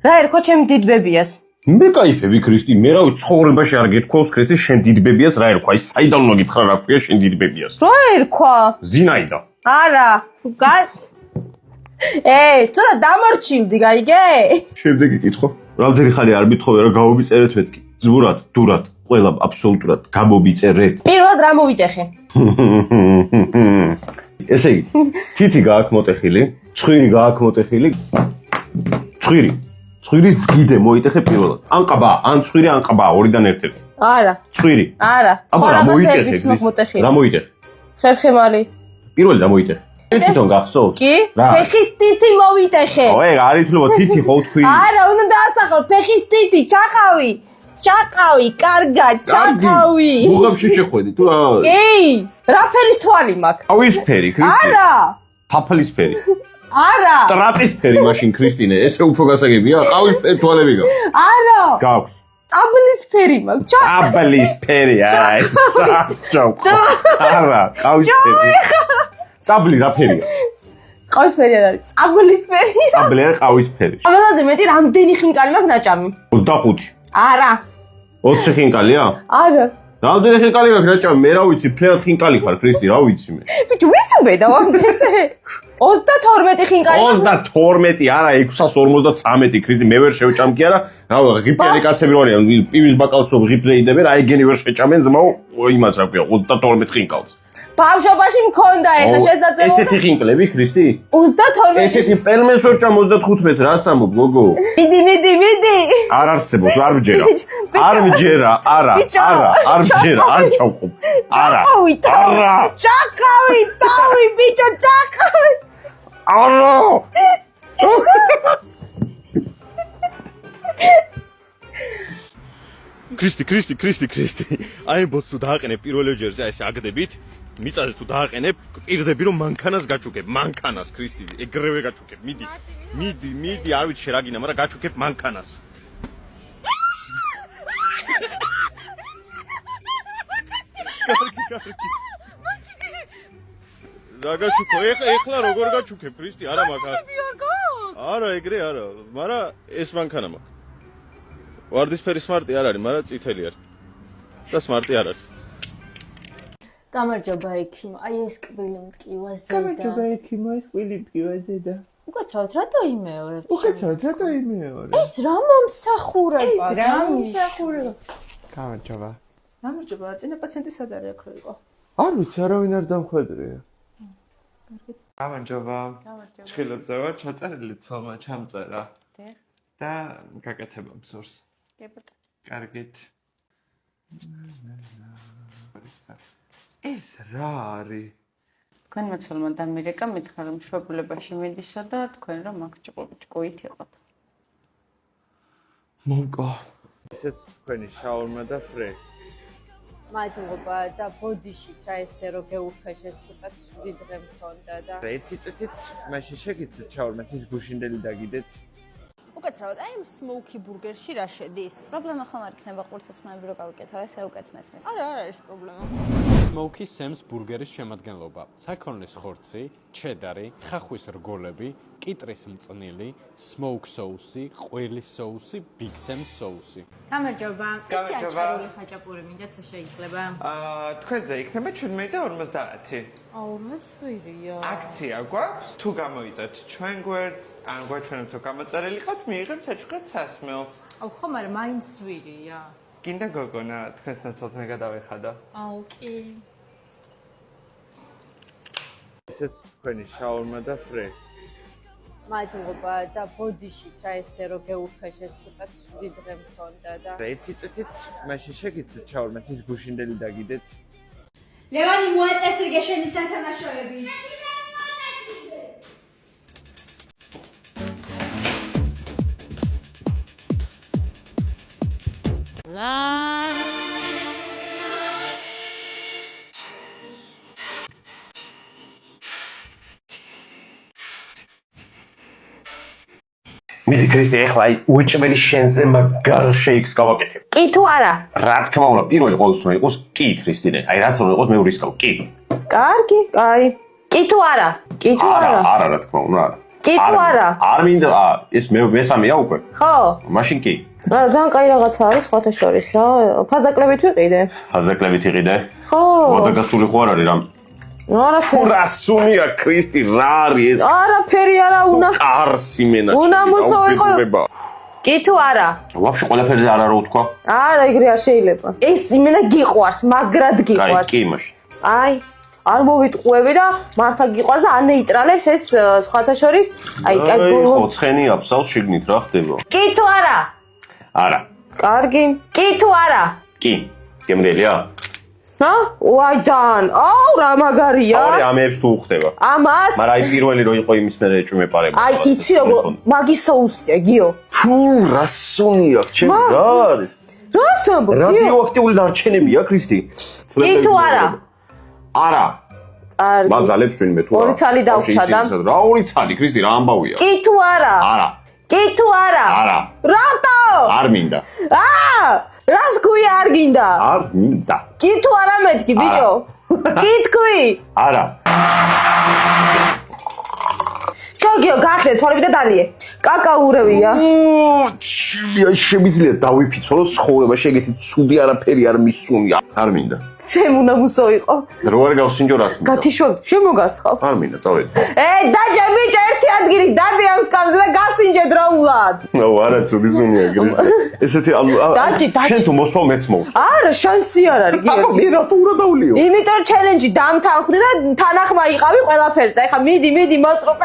რა ერქვა ჩემი დიდბებიას? მე кайფები ქრისტი, მე რავი ცხოვრებაში არ გეთქვას ქრისტი შენ დიდბებიას რა ერქვა? ის საიდან უნდა გითხრა რა ქვია შენ დიდბებიას? რა ერქვა? ზინაიდა. არა, ცოტა დამორჩილდი, გაიგე? შემდეგი კითხვა. რამდენი ხანი არ მithხოვე რა გამომიწერეთ მეთქი? ზმურად, დურად, ყველა აბსოლუტურად გამომიწერეთ. პირველად რა მოვიტეხე? ესე იგი, თითი გააქვს მოტეხილი, ცხვირი გააქვს მოტეხილი. ცხვირის ძგიდე მოიტეხე პირველად. ან ყბა, ან ცხვირი, ან ყბა, ორიდან ერთ-ერთი. არა. ცხვირი. არა. სხვა რაღაცებიც მოგმოტეხილი. რა მოიტეხე? ხერხემალი. პირველი რა მოიტეხე? თვითონ გახსოვს? კი? ფეხის თითი მოვიტეხე. არ ითვლება თითი ხო თქვი? არა, უნდა დაასახო ფეხის თითი, ჩაყავი, კარგად, ჩაყავი. მუღამში შეხვედი თუ რა? კი. რა ფერის თვალი მაქვს? ყავისფერი, ქრისტინე. არა. თაფლისფერი. არა. ტრაწისფერი მაშინ ქრისტინე, ესე უფრო გასაგებია? ყავისფერი თვალები გაქვს? არა. გაქვს. წაბლისფერი მაქვს. წაბლისფერი, არა, ყავისფერი. წაბლი რა ფერია? ყავისფერი არ არის, წაბლისფერი. წაბლი არა, ყავისფერი. ყველაზე მეტი რამდენი ხინკალი მაქვს ნაჭამი? 25. არა. 20 ხინკალია? არა. რამდენი ხინკალი გაქვს ნაჭამი? მე რა ვიცი, ფლერად ხინკალი ხარ, ქრისტი, რა ვიცი მე. ბიჭო, ვისუბედა ვამდენზე? 32 ხინკალი. 32 არა, 653 ქრისტი, მე ვერ შევჭამ კი არა. რა ღიფიანი კაცები რო არიან, პივის ბაკალს ღიფზე იდებენ, აი ეგენი ვერ შეჭამენ ძმაო, იმას რა ქვია, 32 ხინკალს. ბავშვობაში მქონდა ეხა შესაძლოა. ესეთი ხინკლები ქრისტი? 32. ესეთი პელმენს ვერჭამ 35-ს რა სამობ გოგო? მიდი. არ არსებობს, არ მჯერა. არ მჯერა, არა, არ მჯერა, არ ჩავყობ. არა. ჩაკავი, თავი, ბიჭო, ჩაკავი. არა. ქრისტი. აი ბოც თუ დააყენებ პირველ ჯერზე ეს აგდებით, მიწაზე თუ დააყენებ, პირდები რომ მანქანას გაჩუქებ, მანქანას ქრისტი, ეგრევე გაჩუქებ. მიდი, არ ვიცი რა გინა, მაგრამ გაჩუქებ მანქანას. კარგი. რა გაჩუქო? ეხლა როგორ გაჩუქებ ქრისტი? არა მაგა. არა, ეგრე არა, მაგრამ ეს მანქანა მაქვს. ვარდისფერი სმარტი არ არის, მაგრამ წითელი არის. და სმარტი არ არის. გამარჯობა ექიმო, აი ეს კბილი მტკივაზე და. გამარჯობა ექიმო, ეს კბილი მტკივაზე და. უკაცრავად რატო იმეორებ? ეს რა მომსახურება? გამარჯობა. გამარჯობა, წინა პაციენტი სად არის აქ რო იყო? არ ვიცი, არავინ არ დამხვედრია. გამარჯობა. ჩხილოძევა, ჩაწერილი ცოლმა ჩამწერა. და გაკეთება ბზურს. კარგით. ეს რა არის? თქვენ მოცულმა და მირეკა მითხრა რომ მშობლებაში მიდისო და თქვენ რომ აქ ჭკუით იყოთ. მომკო. ესეც თქვენი შაურმა და ფრე. მადლობა და ბოდიში ჩაესე რო გეუფეშეთ ცოტა ცუდი დღე მქონდა და ერთი წუთით მაშინ შეგიძლიათ შაურმას ის გუშინდელი დაგიდეთ. უკაცრავად აი ამ სმოუკი ბურგერში რა შედის? პრობლემა ხომ არ იქნება ყურსასმენები რო გავიკეთო, ესე უკეთ მესმის. არა არის პრობლემა. Smoky Sam's ბურგერის შემადგენლობა: საქონლის ხორცი, ჩედარი, ხახვის რგოლები, კიტრის მწნილი, smoke sauce, ყველის соуსი, Big Sam соуსი. გამარჯობა. ეს აჭარული ხაჭაპური მინდათ შეიძლება? თქვენზე იქნება 17.50. 40-ია. აქცია გვაქვს, თუ გამოიწევთ ჩვენ გვერდს, ან გვაჩვენებთ რომ გამოწერილი ხართ, მიიღებთ საჩუქრად სასმელს. აუ ხო, მაგრამ მაინც ძვირია. გინდა გოგონა, თქვენს ნაცვლად მე გადავეხადო. აუ კი. ესეც თქვენი შაურმა და ფრე. მადლობა და ბოდიში ჩაესე რო გეუფეშეთ ცოტა ცუდი დღე მქონდა და ერთი წუთით მაშინ შეგიძლიათ შაურმას ის გუშინდელი დაგიდეთ. ლევანი მოაწესრიგე შენი სათამაშოები. მიდი ქრისტი, ეხლა აი უეჭველი შენზე მაგარ შეიქს გავაკეთებ. კი თუ არა? რა თქმა უნდა, პირველი ყოველთვის უნდა იყოს კი ქრისტინე. აი რაც უნდა იყოს მეურისკავ, კი. კარგი, კაი. კი თუ არა? არა, რა თქმა უნდა, არა. კი თუ არა? არ მინდა, ეს მესამეა უკვე. ხო. მაშინ კი. არა, ძალიან კაი რაღაცა არის სხვათა შორის რა. ფაზაკლებით ვიყიდე. ფაზაკლებით იყიდე? ხო. მოდაგასული ხო არ არის რამ? არაფერი. რასუნია ქრისტი, რა არის ეს? არაფერი არა უნდა. კარსი მენა. უნამუსო იყო. კი თუ არა? ვაფშე ყველაფერზე არა რო თქვა. არა, ეგრე არ შეიძლება. ეს იმენა გიყვარს, მაგრამ გიყვარს. კი, მაშინ. აი, არ მოვიტყუები და მართლა გიყვარს და არ ნეიტრალებს ეს სხვათა შორის. აი, კაი ბოლო. ოცხენი აფსავს შიგნით რა ხდება? კი თუ არა? არა. კარგი. კი თუ არა? კი. გემრიელია? ჰა? ვაი ჯან. აუ რა მაგარია. ორი ამებს თუ უხდება. ამას? მაგრამ აი პირველი რო იყო იმის მერე ეჭვმე პარება. აი, იცი როგორ მაგის соуსია, გიო. ფუ, რასუნია, ჩემი რა არის? რას ამბობ? რადიოაქტიული დარჩენებია, ქრისტი? კი თუ არა? არა. კარგი. მაგალებს ვინმე თუ არა. ორი ცალი დავჭა და. რა ორი ცალი, ქრისტი, რა ამბავია? კი თუ არა? არა. კი თუ არა? არა. რატო? არ მინდა. რას გვი არ გინდა? არ მინდა. კი თუ არა მეთქი, ბიჭო? კი თქვი? არა. სოგიო, გახდე, თორები და დალიე. კაკაურევია. ჩილია შემიძლია დავიფიცო ცხოვრება შეგეთი ცუდი არაფერი არ მისუნია. არ მინდა. ჩემ უნამუსო იყო. რო არ გავსინჯო რას მინდა. გათიშვებ, შემოგასხავ. არ მინდა, წავედი. დაჯა ბიჭო, ერთი ადგილი დადი ამ სკამზე და გასინჯე დროულად. ნო, არა ცუდი სუნია, ქრისტე. ესეთი დაჯი. შენ თუ მოსვავ მეც მოვსვ. არა, შანსი არ არის. მე რატო უნდა დავლიო? იმიტომ რომ ჩელენჯი დამთანხმდი და თანახმა იყავი ყველაფერს და ეხლა მიდი მოწყობ.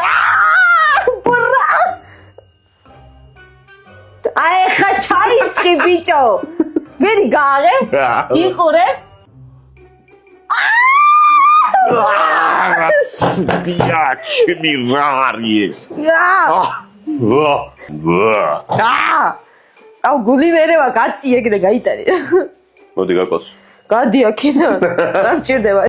ბრა! აი ხა ჩაიწყი ბიჭო. მიდი გააღე. იყურე. დია, ჩემი რა არის? აუ გული ვერევა გაწიე კიდე გაიტარი. მოდი გაკოს. გადი აქედან. რა მჭირდება?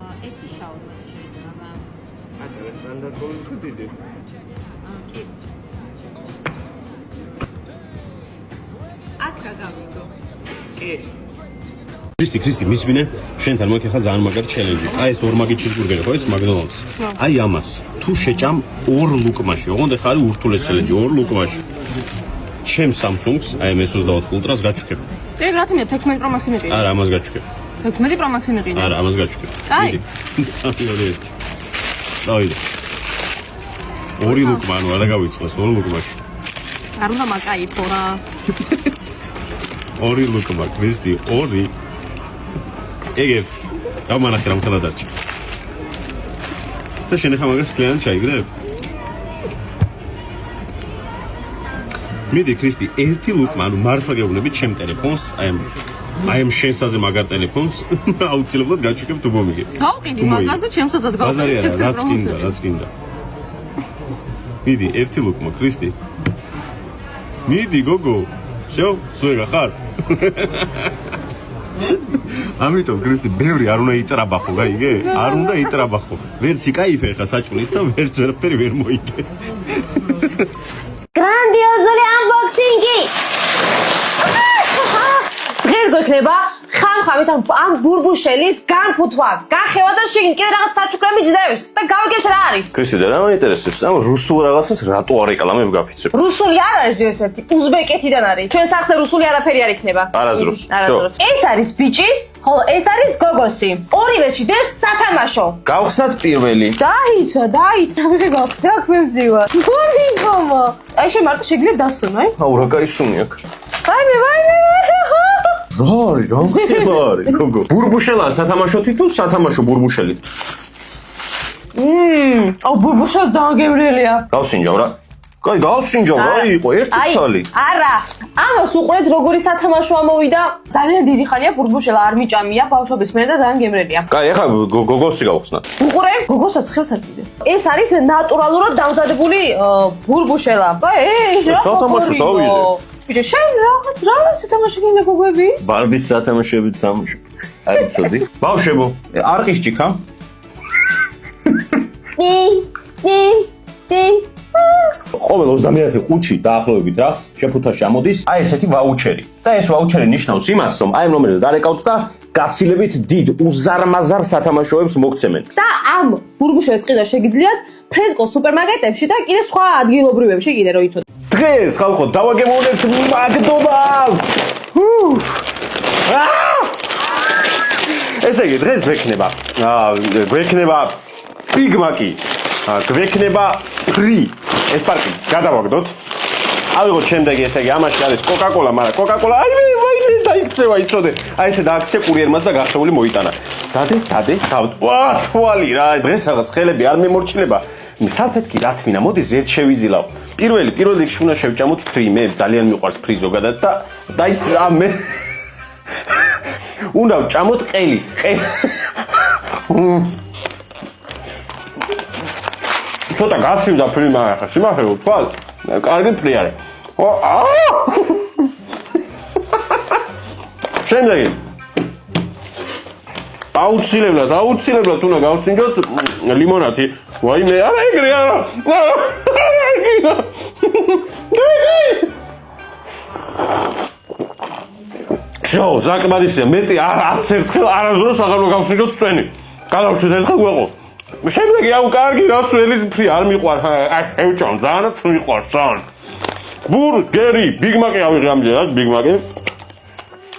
ქრისტი, მისმინე, შენთან მოიქ ახლა ძალიან მაგარი ჩელენჯი. აი ეს ორმაგი ჩიზბურგერი ხო ეს მაგდონალდს. აი ამას თუ შეჭამ ორ ლუკმაში, ოღონდ ახლა არის ურთულეს ჩელენჯი, ორ ლუკმაში. ჩემ Samsung-ს, აი M24 Ultra-ს გაჩვქებ. ეგ რა თქმა 16 Pro Max მიყიდე. არა, ამას გაჩვქებ. 16 Pro Max მიყიდე. არა, ამას გაჩვქებ. აი. დავიდე. ორი ლუკმა, ანუ არა გავიწყოს, ორ ლუკმაში. არ უნდა მაკაიფო რა. ორი ლუკმა, ქრისტი, ორი. ეგეთ. გამანახე რა მთლად დარჩა. და შენ ახლა მაგას კლიან ჩაიგდებ? მიდი ქრისტი, ერთი ლუკმა, ანუ მართლა გეუბნები ჩემ ტელეფონს, აი ამ შენსაზე მაგარ ტელეფონს, აუცილებლად გაჩვიქებ თუ მომიგე. გავყიდი მაგას და ჩემსაც გავყიდი. რაც კიდე. მიდი, ერთი ლუკმა, ქრისტი. მიდი, გოგო. შო, სუეგა ხარ? ამიტომ ქრისტი, ბევრი არ უნდა იტრაბახო, გაიგე? არ უნდა იტრაბახო. ვერც იკაიფე ხა საჭმლის და ვერც ვერაფერი ვერ მოიგე. გრანდიოზული unboxing-ი. დღეს გვექნება ხამ-ხამის ამ ბურბუშელის განფუთვა, განხევა და შიგნით კიდე რაღაც საჩუქრები ძდევს და გავიგებთ რა არის. ქრისტე, და რა მაინტერესებს? ამ რუსულ რაღაცას რატო არ ეკალამებ გაფიცებ? რუსული არ არის ესეთი, უზბეკეთიდან არის. ჩვენ სახლზე რუსული არაფერი არ იქნება. არაზრუს. ეს არის ბიჭის, ხოლო ეს არის გოგოსი. ორივეში დევს სათამაშო. გავხსნათ პირველი. დაიცა, მე გავხსნა, აქ მევზივა. გონიგომა. აი შე მარტო შეგიძლია დასუნო, აი. აუ რა кай სუნი აქ. ვაიმე. რა ხდება არის, გოგო? ბურბუშელაა სათამაშოთი თუ სათამაშო ბურბუშელით? აუ ბურბუშელი ძალიან გემრიელია. გავსინჯავ რა. კაი, გავსინჯავ რა იყო ერთი ცალი. არა, ამას უყურეთ როგორი სათამაშო ამოვიდა. ძალიან დიდი ხანია ბურბუშელა არ მიჭამია ბავშვობის მერე და ძალიან გემრიელია. კაი, ახლა გოგოსი გავხსნათ. უყურე? გოგოსაც ხელს არ კიდე. ეს არის ნატურალურად დამზადებული ბურბუშელა. კაი, სათამაშო გავიდე. ბიჭო, შენ რა სათამაშო გინდა გოგოები? ბარბის სათამაშოებით თამაშობ. არის ცოდი. ბავშვებო, არ ყისჭიქა? ტი. ყოველ 21 ყუთში დაახლოებით რა, შეფუთაში ამოდის აი ესეთი ვაუჩერი. და ეს ვაუჩერი ნიშნავს იმას, რომ აი ამ ნომერზე დარეკავთ და გაცილებით დიდ უზარმაზარ სათამაშოებს მოგცემენ. და ამ ბურბუშოებს ყიდვა შეგიძლიათ ფრესკო სუპერმარკეტებში და კიდე სხვა ადგილობრივებში კიდე რო იცოდეთ. დღეს ხალხო დავაგემოვნებთ მაკდონალდს. ესე იგი დღეს გვექნება Big Mac-ი, გვექნება ფრი. ეს პარკი გადავაგდოთ. ავიღოთ შემდეგი, ესე იგი ამაში არის Coca-Cola, მაგრამ Coca-Cola აი დაიქცევა იცოდე. აი ესე დააქცე კურიერმას და გახშეული მოიტანა. დადე, ვა, თვალი რა, დღეს რაღაც ხელები არ მემორჩილება. სალფეტკი რა თქმა, მოდი ზედ შევიძილავ. პირველ რიგში უნდა შევჭამოთ ფრი, მე ძალიან მიყვარს ფრი ზოგადად და დაიცა მე უნდა ვჭამოთ ყელი. ცოტა გაცივდა ფრი, მაგრამ ხა სიმართლე ვთვალ, კარგი ფრი არის. შემდეგი აუცილებლად უნდა გავსინჯოთ ლიმონადი. ვაიმე, არა ეგრე არა. შო, საკმარისია, მეტი არც ერთხელ არასდროს აღარ გავსინჯოთ წვენი. გადავშვით ერთხელ გვეყო. შემდეგი აუ კარგი რასველი ფრი არ მიყვარ. აი, ევჭამ ძალიან მიყვარს ძალიან. ბურგერი, Big Mac-ი ავიღე ამჯერად, Big Mac-ი.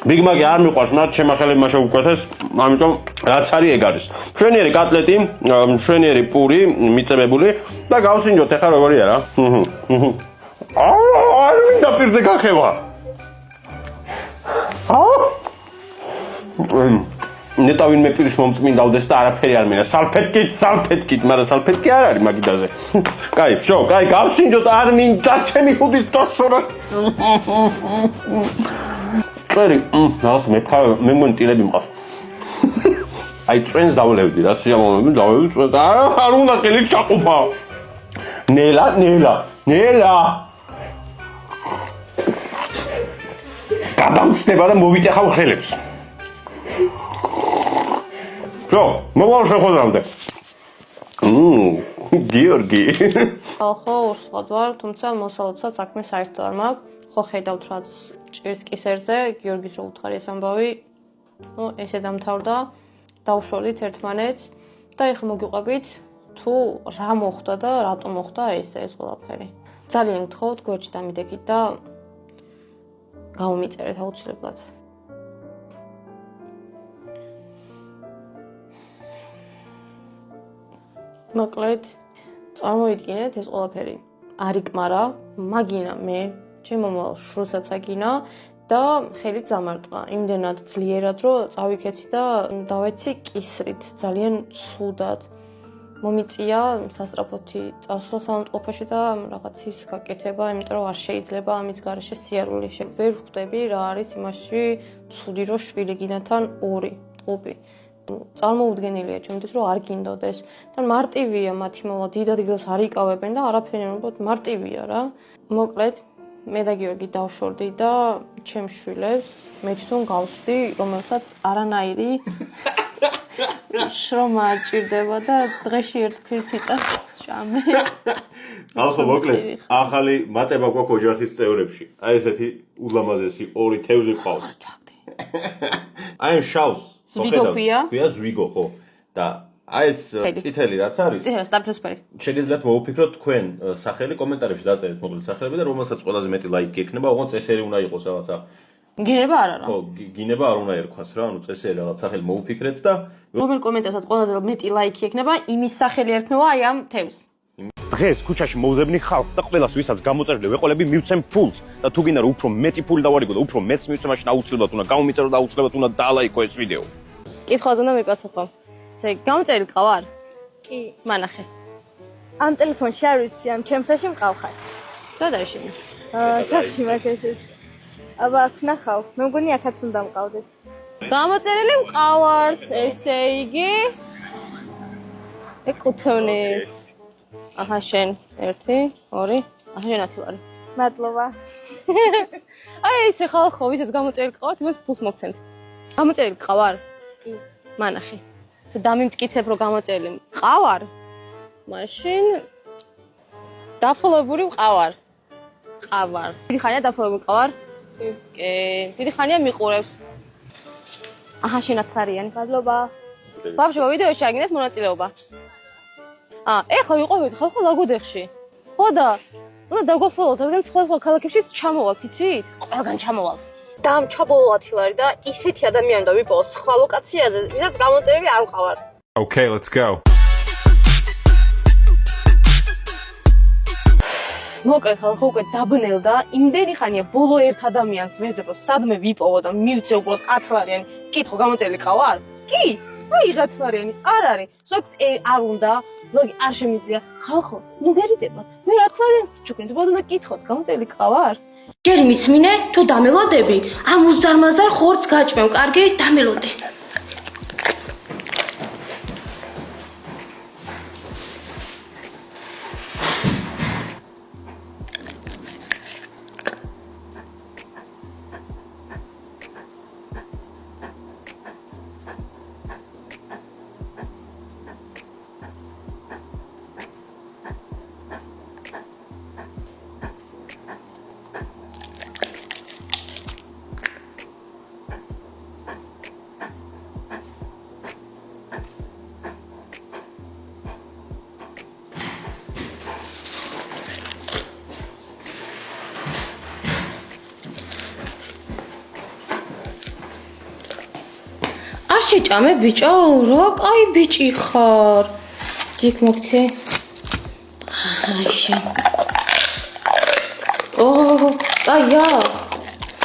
Big Mac-ი არ მიყვარს, მათ შემახელებმა შეუკვეთეს, ამიტომ რაც არის ეგ არის. მშვენიერი კატლეტი, მშვენიერი პური, მიწებებული და გავსინჯოთ ეხლა როგორია რა. არ მინდა პირზე გახევა. ნეტა ვინმე პირის მომწმინდავდეს და არაფერი არ მინდა. სალფეტკით, მაგრამ სალფეტკი არ არის მაგიდაზე. კაი, ვშო, კაი, გავსინჯოთ, არ მინდა ჩემი ხუდის დაშორა. წერი, რაღაც მე მონტილები მყავს. აი წვენს დავლევდი რა, სიამოვნები დავლევდი წვენს. არ უნდა ყელი ჩაყופა. ნელა. გადამწდება და მოვიტეხავ ხელებს. ვშო, მოვალ შეხვედრამდე. გიორგი. ხო, ურსხად ვარ, თუმცა მოსალოდსაც საქმე საერთოდ არ მაქვს. ხო ხედავთ რაც ჭირს კისერზე, გიორგის რო უთხარი ეს ამბავი. ესე დამთავრდა. დავშოლით ერთმანეთს და ეხლა მოგიყვებით თუ რა მოხდა და რატო მოხდა ეს ყველაფერი. ძალიან გთხოვთ, გვერდში დამიდეკით და გამომიწერეთ აუცილებლად. მოკლედ, წარმოიდგინეთ ეს ყველაფერი არ იკმარა, მაგინა მე, ჩემ მომავალ შვილსაც აგინა და ხელით დამარტყა. იმდენად ძლიერად, რომ წავიქეცი და დავეცი კისრით, ძალიან ცუდად. მომიწია სასტრაფოთი წასვლა საუნდყოფაში და რაღაცის გაკეთება, იმიტომ რომ არ შეიძლება ამის გარეშე სიარული. ვერ ხვდები რა არის იმაში ცუდი, რომ შვილი გინათან ორი ტყუპი. წარმოუდგენელია ჩემთვის, რომ არ გინდოდეს. თან მარტივია მათი მოვალ, დიდ ადგილს არ იკავებენ და არაფერი არ უბრალოდ მარტივია რა. მოკლედ მე და გიორგი დავშორდი და ჩემ შვილებს მე თვითონ გავსვდი, რომელსაც არანაირი შრომა არ ჭირდება და დღეში ერთ ფირფიტას ჭამე. ახლა მოკლედ, ახალი მატება გვაქვს ოჯახის წევრებში. აი ესეთი ულამაზესი ორი თევზი ყავს. აი შავს. ზვიგოქვია ზვიგო, ხო. და აი ეს წითელი რაც არის? წითელი სტაფროსფერი. შეგიძლიათ მოვუფიქროთ თქვენ სახელი კომენტარებში დაწერეთ მოკლედ სახელები და რომელსაც ყველაზე მეტი ლაიქი ექნება, ოღონდ წესერი უნდა იყოს რაღაცა. გინება არ არა. ხო, გინება არ უნდა ერქვას რა, ანუ წესერი რაღაც სახელი მოვუფიქრეთ და რომელ კომენტარსაც ყველაზე მეტი ლაიქი ექნება, იმის სახელი ერქნება აი ამ თევზს. დღეს ქუჩაში მოვზებნი ხალხს და ყველას ვისაც გამოწერილი ვეყოლები მივცემ ფულს და თუ გინდა რომ უფრო მეტი ფული დავარიგო და უფრო მეც მივცემ, მაშინ აუცილებლად უნდა გამომიწერო და აუცილებლად უნდა დაალაიქო ეს ვიდეო. კითხვაზე უნდა მიპასუხო. გამოწერილი ყავარ? კი. მანახე. ამ ტელეფონში არ ვიცი, ამ ჩემსაში მყავხართ. სადა არის შენი? სახში მაქვს ესეც. აბა აქ ნახავ, მე მგონი აქაც უნდა მყავდეთ. გამოწერილი მყავართ, ესე იგი ეკუთვნის. აჰა შენ 1 2 აჰა შენ 10 ლარი. მადლობა. აი ესე ხალხო, ვისაც გამოწერილი ყავართ, იმას ფულს მოგცემთ. გამოწერილი ყავარ? კი. მანახე. თუ დამიმტკიცებ რომ გამოწერილი მყავარ, მაშინ დაფოლებული მყავარ. დიდი ხანია დაფოლებული მყავარ? კი. კი. დიდი ხანია მიყურებს. აჰა შენათარიანი. მადლობა. ბავშვო, ვიდეოში აგინეთ მონაწილეობა. ეხლა ვიყვებით ხალხო ლაგოდეხში. ხო და უნდა დაგვაფოლოთ, რადგან სხვა ქალაქებშიც ჩამოვალთ, იცით? ყველგან ჩამოვალთ. და ამ ჩაბოლოათილარი და ისეთი ადამიანი და ვიპოვო სხვა ლოკაციაზე, ვისაც გამოწერილი არ ვყავარ. Okay, let's go. მოკლედ ხალხო უკვე დაბნელდა, იმდენი ხანია ბოლო ერთ ადამიანს ვეძებო, სადმე ვიპოვო და მივცე უბრალოდ 10 ლარიანი. კითხო, გამოწერილი ყავარ? კი. აი 10 ლარიანი არ არის. სოქს არ უნდა, ლოგი არ შემიძლია. ხალხო, ნუ გერიდებათ. მე 10 ლარიანს ჩუქნით, უბრალოდ უნდა კითხოთ, გამოწერილი ყავარ? ჯერ მისმინე, თუ დამელოდები, ამ უზარმაზარ ხორცს გაჭმევ, კარგი, დამელოდე. არ შეჭამე ბიჭო, რა კაი ბიჭი ხარ. იქ მოგცე. აიშა. კაია.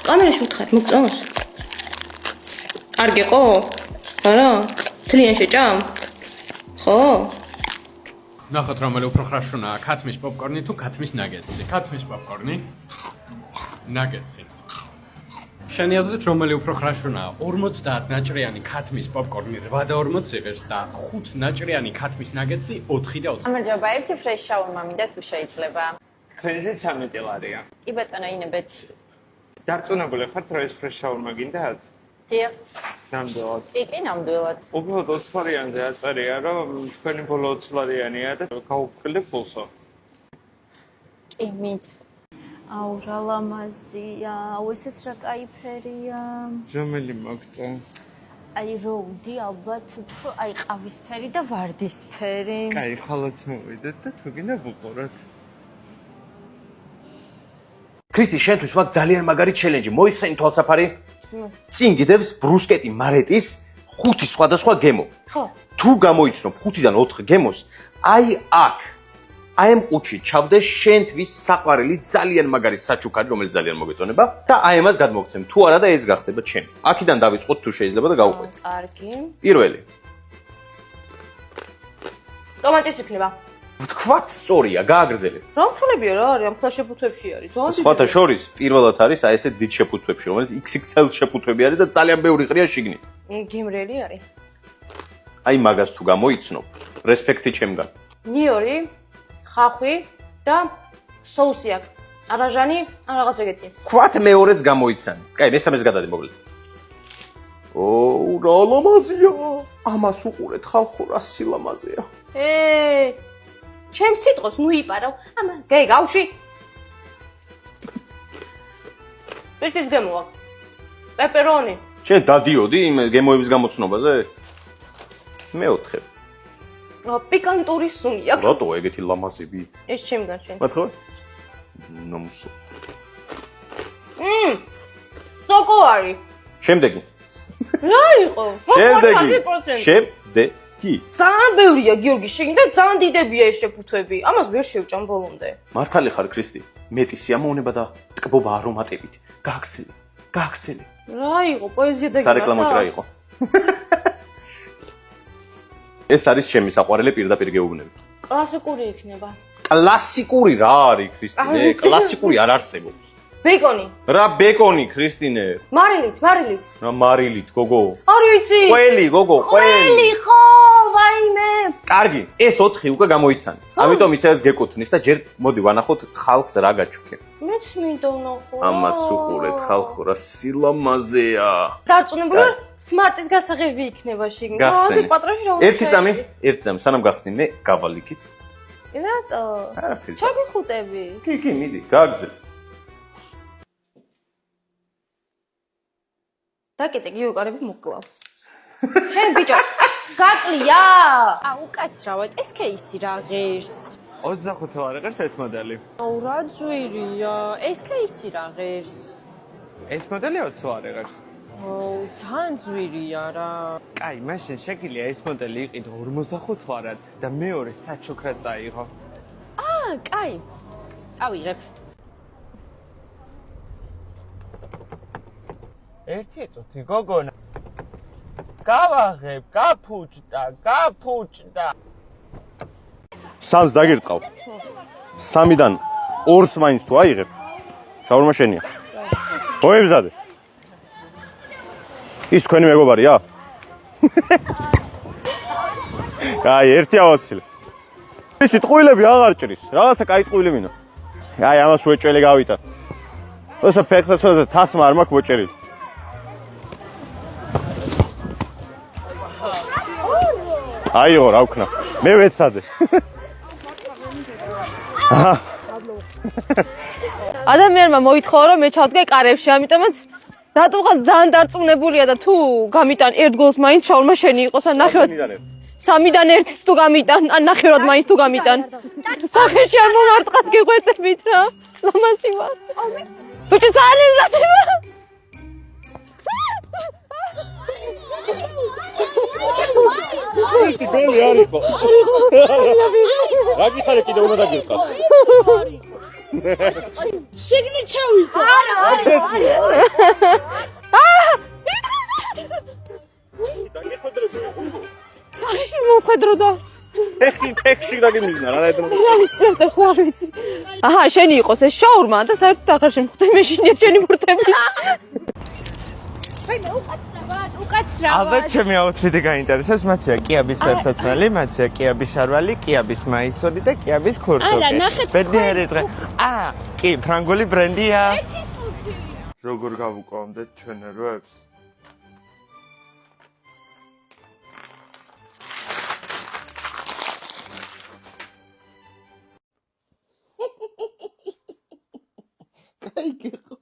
კამერაში ვთხარ, მოგწონს? კარგი ყო? არა? თლიან შეჭამ? ხო? ნახოთ რომელი უფრო ხრაშუნაა, ქათმის პოპკორნი თუ ქათმის ნაგეტსი. ქათმის პოპკორნი. ნაგეტსი. შენი აზრით რომელი უფრო ხრაშუნაა? 50 ნაჭრიანი ქათმის პოპკორნი 8.40 იღებს და 5 ნაჭრიანი ქათმის ნაგეტსი 4 და 20. გამარჯობა, ერთი ფრეშ შაურმა მინდა თუ შეიძლება. თქვენზე 13 ლარია. კი ბატონო, ინებეთ. დარწმუნებული ხართ, რომ ეს ფრეშ შაურმა გინდათ? დიახ. ნამდვილად. კი, ნამდვილად. უბრალოდ 20 ლარიანზე აწერია, რომ თქვენი ბოლო 20 ლარიანია და გავუფრთხილდე ფულსო. კი, მინდა. აუ რა ლამაზია, აუ ესეც რა კაი ფერია. რომელი მოგწონს? აი როუდი ალბათ უფრო აი ყავისფერი და ვარდისფერი. კაი, ხალხს მოვიდეთ და თუ გინდა ვუყუროთ. ქრისტი, შენთვის მაგ ძალიან მაგარი ჩელენჯი. მოიხსენი თვალსაფარი? წინ გიდევს ბრუსკეტი მარეტის 5 სხვადასხვა გემო. ხო. თუ გამოიცნობ 5-დან 4 გემოს, აი აქ აი ამ ყუთში ჩავდე შენთვის საყვარელი ძალიან მაგარი საჩუქარი, რომელიც ძალიან მოგეწონება და აი ამას გადმოგცემ. თუ არა და ეს გახდება ჩემი. აქედან დავიწყოთ თუ შეიძლება და გავუყვეთ. კარგი. პირველი. ტომატის იქნება. ვთქვათ, სწორია, გააგრძელე. რა მფრინებია რა არის ამ ხელშეფუთვებში არის? სხვათა შორის პირველად არის აი ესე დიდ შეფუთვებში, რომელიც XXL შეფუთვები არის და ძალიან ბევრი ყრია შიგნით. გემრიელი არის. აი მაგას თუ გამოიცნობ, რესპექტი ჩემგან. ნიორი, ხახვი და соуსი აქვს. არაჟანი, ან რაღაც ეგეთი. ქვათ მეორეც გამოიცანი. კაი, მესამეს გადადე მოკლედ. რა ლამაზია. ამას უყურეთ ხალხო, რა სილამაზეა. ჩემ სიტყვას ნუ იპარავ. ამან გაიგავში. ეს გემოა. პეპერონი. შენ დადიოდი იმ გემოების გამოცნობაზე? მეოთხე. პიკანტური სუნი აქვს. რატო ეგეთი ლამაზები? ეს ჩემგან შენ. მათქო? ნომსო. სოკო არის. შემდეგი. რა იყო? შემდეგი. ძალიან ბევრია გიორგი შეგინდა ძალიან დიდებია ეს შეფუთვები. ამას ვერ შევჭამ ბოლომდე. მართალი ხარ ქრისტი? მეტი სიამოვნება და ტკბობა არომატებით. გააგრძელე. გააგრძელე. რა იყო პოეზია და სარეკლამო ჭრა იყო. ეს არის ჩემი საყვარელი პირდაპირ გეუბნები. კლასიკური იქნება. კლასიკური რა არის ქრისტინე? კლასიკური არ არსებობს. ბეკონი. რა ბეკონი ქრისტინე? მარილით. რა მარილით გოგო? არ ვიცი. ყველი გოგო, ყველი. ხო, ვაიმე. კარგი, ეს 4 უკვე გამოიცანი. ამიტომ ისევ გეკუთვნის და ჯერ მოდი ვანახოთ ხალხს რა გაჩუქე. მეც მინდა ვნახო. ამას უყურეთ ხალხო, რა სილამაზეა. დარწმუნებული ვარ, სმარტის გასაღები იქნება შიგნით. ასე პატრაში რა ერთი წამი, სანამ გახსნი მე გავალიქით. რატო? არაფერი. ჩაგიხუტები. კი, მიდი, გააგზელე. დაკეტე გიოკარები მოკლავ. შენ ბიჭო, გაკლია. უკაცრავად, ეს кейსი რა ღერს. 25 ლარი ღირს ეს მოდელი. აუ რა ძვირია, ეს кейსი რა ღერს. ეს მოდელი 20 ლარი ღირს. აუ ძალიან ძვირია რა. კაი, მაშინ შეგიძლია ეს მოდელი იყიდო 45 ლარად და მეორე საჩუქრად წაიღო. კაი. ავიღებ. ერთი წუთი გოგონა. გავაღებ, გაფუჭდა. 3-ს დაგირტყავ. 3-დან 2-ს მაინც თუ აიღებ, შაურმა შენია. მოემზადე. ის თქვენი მეგობარია? აი, ერთი ავაცილე. ისი ტყუილები აღარ ჭრის. რაღაცა კაი ტყუილი მინო. აი, ამას უეჭველი გავიტან. ოსა ფეხსაც ვეძე თასმა არ მაქვს მოჭერილი. აიღო, რა ვქნა. მე ვეცადე. ადამიანმა მოითხოვა რომ მე ჩავდგე კარებში, ამიტომაც რატომღაც ძალიან დარწმუნებულია და თუ გამიტან ერთ გოლს მაინც შაურმა შენი იყოს ან ნახევრად 3-დან 1-ს თუ გამიტან ან ნახევრად მაინც თუ გამიტან სახეში არ მომარტყად გეღვეწებით რა ლამაზი ვარ ბიჭო ძალიან ლათება ის გოლი არ იყო. რა გიხარე კიდე უნდა დაგირყავ. შეგნე ჩავიდე. არა. სახეში მომხედროდა. ფეხში დაგიმიზნა რა ედო. რა ვიცი, ხო არ ვიცი. აჰა, შენი იყოს ეს შაურმა და საერთოდ აღარ შემხვდე მეშინია შენი ბურთები. უკაცრავად. ალბათ ჩემი აუთფიტი გაინტერესებს, მათია კიაბის ფეხსაცმელი, მათია კიაბის შარვალი, კიაბის მაისორი და კიაბის ქურთუკი. არა, ნახეთ. ბედნიერი დღე. კი, ფრანგული ბრენდია. როგორ გავუკვამდეთ ჩვენ როებს? კაი გიყო.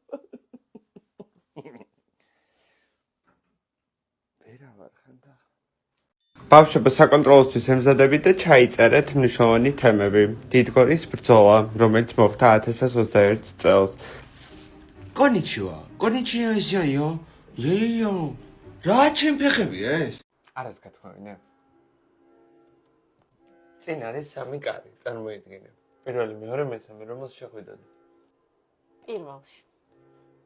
ბავშვებო, საკონტროლოსთვის ემზადებით და ჩაიწერეთ მნიშვნელოვანი თემები. დიდგორის ბრძოლა, რომელიც მოხდა 1021 წელს. კონიჩივა, იზიო. იო. რა ჩემ ფეხებია ეს? არაც გათხოვინე. წინ არის 3 კარი, წარმოიდგინე. პირველი, მეორე, მესამე, რომელს შეხვიდოდი? პირველში.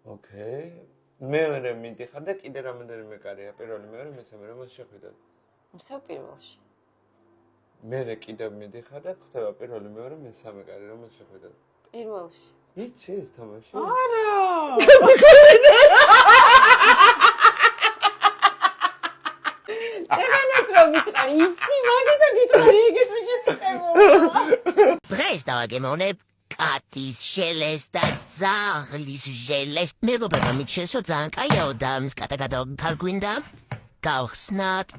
ოკეი. მეორე მიდიხარ და კიდე რამდენიმე კარია. პირველი, მეორე, მესამე, რომელს შეხვიდოდი? ისევ პირველში. მე კიდევ მიდიხარ და ხდება პირველი, მეორე, მესამე კარი, რომელს შეხვიდოდი? პირველში. იცი ეს თამაში? არა. ეგენაც რომ ვიტყარი, იცი, მაგითა ვიტყარი, ეგეც მე შეწყვეტებულა. დღეს დავაგემოვნებ კატის შელეს და ძაღლის ჟელეს. მეგობრებო, მიჩნევსო ძალიან კაიაო და კატა თარგვინდა. გავხსნათ,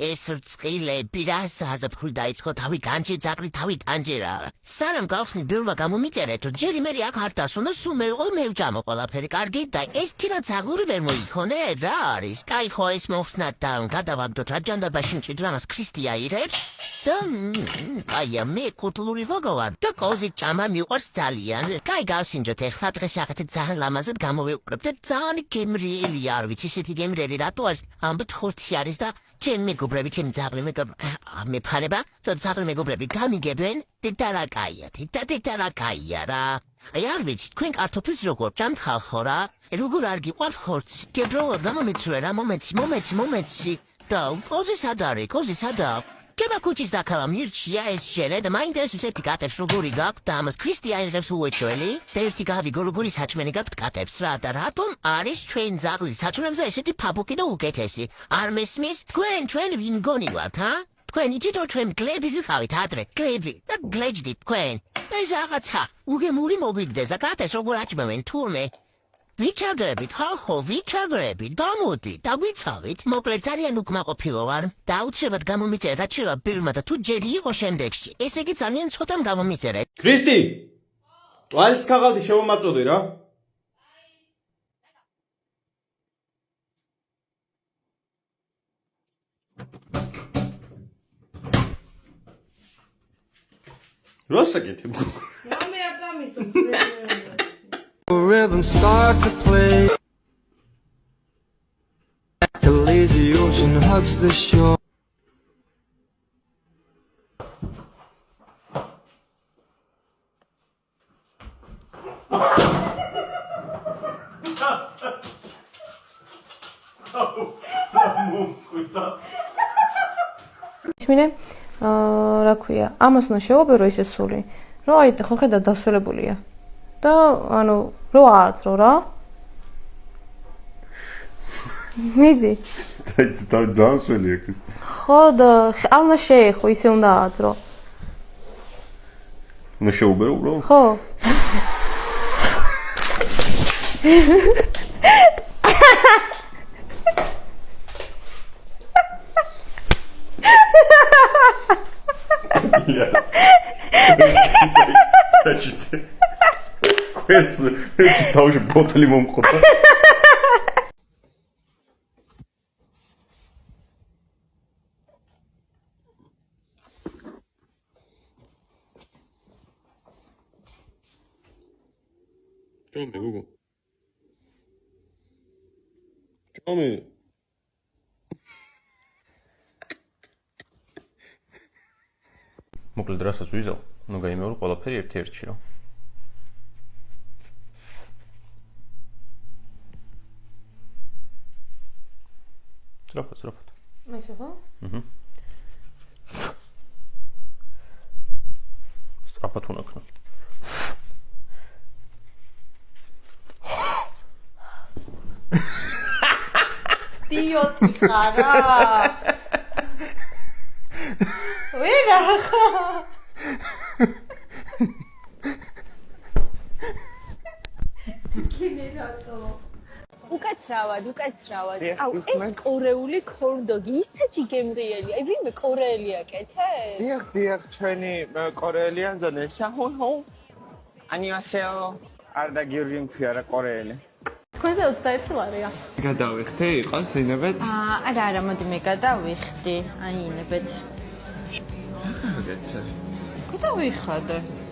ეს რწყილები რა საზაფხული დაიწყო, თავი განჯე ძაღლი, თავი ტანჯერა. სანამ გავხსნით ბევრმა გამომიწერეთ, რომ ჯერი მე აქ არ დასვო და სულ მე ვჯამო ყველაფერი კარგი და ეს თირა ძაღლური ვერ მოიქონე, რა არის? კაი ხო ეს მოხსნათ და გადავაგდოთ რა ჯანდაბაში მჭიდრანას ქრისტია ირებს და კაია მე კულტურული ვაგო ვარ და კოზი ჭამა მიყვარს ძალიან. კაი გავსინჯოთ ეხლა დღეს ახეთ ძალიან ლამაზად გამოვიყურებთ და ძალიან გემრიელი არ ვიცი ისეთი გემრიელი რატო არის ამბთ ხუთი არის და ჩემი მეგობრები, ჩემი ძაღლი მეფანება, რომ ძაღლი მეგობრები გამიგებენ, დედალაკაია რა. აი არ ვიცი, თქვენ კარტოფილს როგორ ჭამთ ხალხო რა? როგორ არ გიყვართ ხორცი? გებრალოდ გამომიწვე რა, მომეცი. და კოზი სად არის? Kema kuchis da kalam yurchia es jene da მაინტერესებს ერთი კატებს როგორი გაქვთ და ამას ქრისტიანებს უეჩვენი და ერთი გავი გოლუგური საჭმელი გაქვთ კატებს რა და რატომ არის ჩვენ ძაღლის საჭმელზე ესეთი ფაფუკი და უკეთესი არ მესმის თქვენ ვინ გონი ვართ თქვენ იცით რომ ჩვენ გლები ვიყავით ადრე გლები და გლეჯდით თქვენ და ეს რაღაცა უგემური მოვიგდეს და კატებს როგორ აჭმევენ თურმე ვიჩაგრებით, ვიჩაგრებით, გამოდი, დავიცავით, მოკლედ ძალიან უკმაყოფილო ვარ და აუცილებლად გამომიწერეთ აჩვევა ბირმა და თუ ჯერი იყო შემდეგში, ესე იგი ძალიან ცოტამ გამომიწერეთ. ქრისტი! ტუალეტს ქაღალდი შევამაწოდე რა. როსაკეთებ? მამე არ წამისო. Rhythm start to play. The lazy ocean hugs the shore. ისმინე რა ქვია, ამას უნდა შევაბერო ისე სული, რომ აი ხო ხედავ დასველებულია. და ანუ რო ააწრო რა. მიდი. ძალიან სველია ქრისტე. ხო და არ უნდა შეეხო, ისე უნდა ააწრო. უნდა შეუბერო უბრალოდ? ხო. ეს თავში ბოთლი მომხოთა. ჭამე გოგო. ჭამე. მოკლედ რასაც ვიზავ, ნუ გაიმეორო ყველაფერი ერთ-ერთში რა. Სწრაფად. ესე ხო? სწრაფად უნაქნა. დიოტი ხარა. ვერა ხა. გენერატორ. უკაცრავად. აუ, ეს კორეული კორნდოგი ისეთი გემრიელია. აი, ვინმე კორეელი აკეთებს? დიახ, ჩვენი კორეელიან ზონე. შაჰო. ანიასეო. არდა გიორგი მქვია რა კორეელი. თქვენზე 21 ლარია. გადავიხდი, იყოს ინებეთ? არა, მოდი მე გადავიხდი. აი, ინებეთ. გადავიხადე.